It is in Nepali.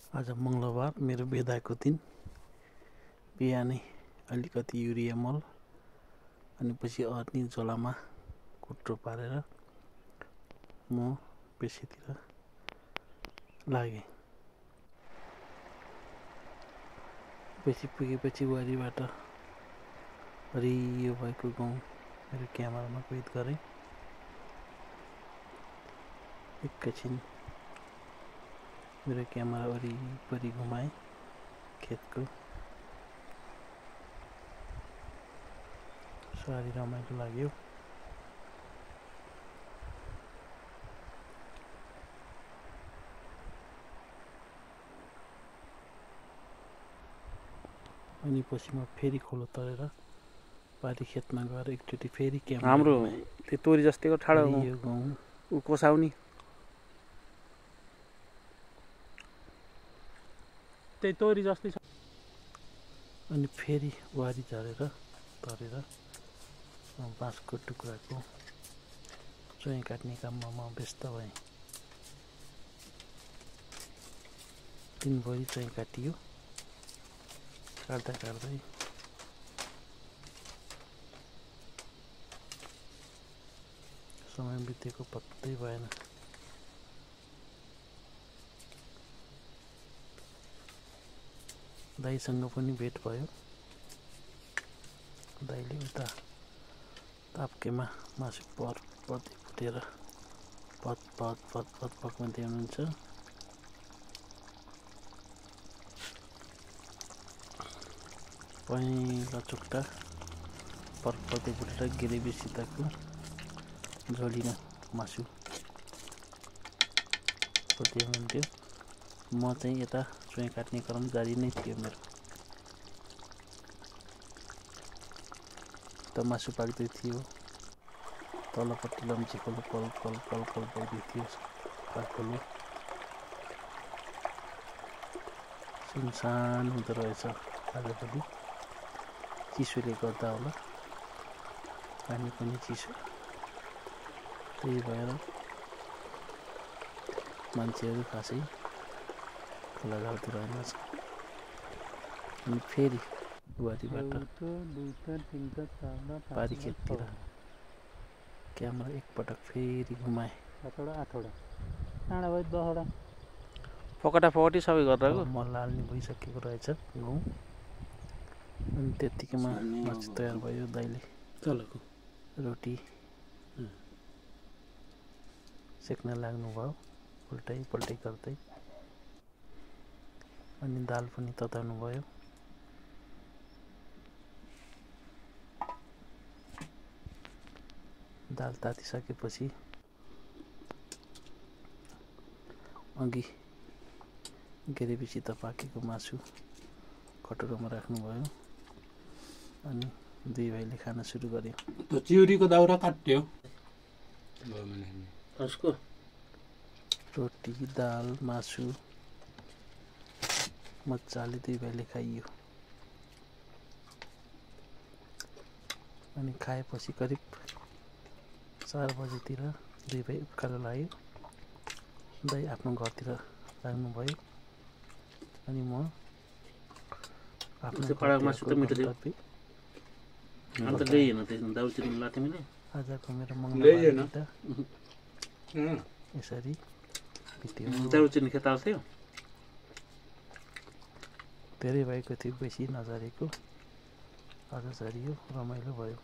आज मंगलबार मेरो बिदाको दिन। बिहानै अलिकति युरिया मल अनि पछि अर्नी झोलामा कुट्रो पारेर म पेशीतिर लागे। पेशी पुगेपछि वारीबाट हरियो भएको गाउँ मेरो क्यामेरामा कैद गरे। एकैछिन मेरो क्यामेरा वरिपरि घुमाए खेतको। साह्रै रमाइलो लाग्यो। अनि पछि म फेरि खोलो तरेर पारी खेतमा गएर एकचोटि फेरि क्यामेरा हाम्रो त्यो तोरी जस्तैको ठाडो यो गाउँ उ कोसाउनी त्यही तोरी जस्तै छ। अनि फेरि वारी झरेर तरेर बाँसको टुक्राको चोया काट्ने काममा म व्यस्त भएँ। दिनभरि चोया काटियो। काट्दा काट्दै समय बितेको पत्तै भएन। दाइसँग पनि भेट भयो। दाइले उता ताप्केमा मासु पर्दै फुटेर पत पकाउँदै हुनुहुन्छ। पहेँला चुक्टा पर्दै फुटेर ग्रेभीसितको झोलीमा मासु पर्दै हुनुहुन्थ्यो। म चाहिँ यता चोया काट्ने क्रम जारी नै थियो मेरो। त मासु पाक्दै थियो। तलपट्टि लम्ची खोलो कल बग्दै थियो। खोलो सुनसान हुँदो रहेछ आजभोलि। चिसोले गर्दा होला, पानी पनि चिसो। त्यही भएर मान्छेहरू खासै खोलाझालतिर आएनछ। अनि फेरि वारीबाट पारी खेततिर क्यामेरा एकपटक फेरि घुमाए। पकटा पकटी सबै गरेर मल हाल्ने भइसकेको रहेछ गहुँ। अनि त्यत्तिकैमा मासु तयार भयो। दाइले रोटी सेक्न लाग्नुभयो उल्टै गर्दै। अनि दाल पनि तताउनु भयो। दाल तातिसकेपछि अघि ग्रेभीसित पाकेको मासु कटोरामा राख्नुभयो। अनि दुई भाइले खान सुरु गर्यो। चिउरीको दाउरा काट्यो। उसको रोटी दाल मासु मजाले दुई भाइले खाइयो। अनि खाएपछि करिब 4 बजेतिर दुई भाइ उकालो लाग्यो। दाइ आफ्नो घरतिर लाग्नुभयो। अनि म आफ्नो आजको मेरो मङ्गलबार यसरी बित्यो। धेरै भएको थियो, बेसी नझरेको। आज झरियो, रमाइलो भयो।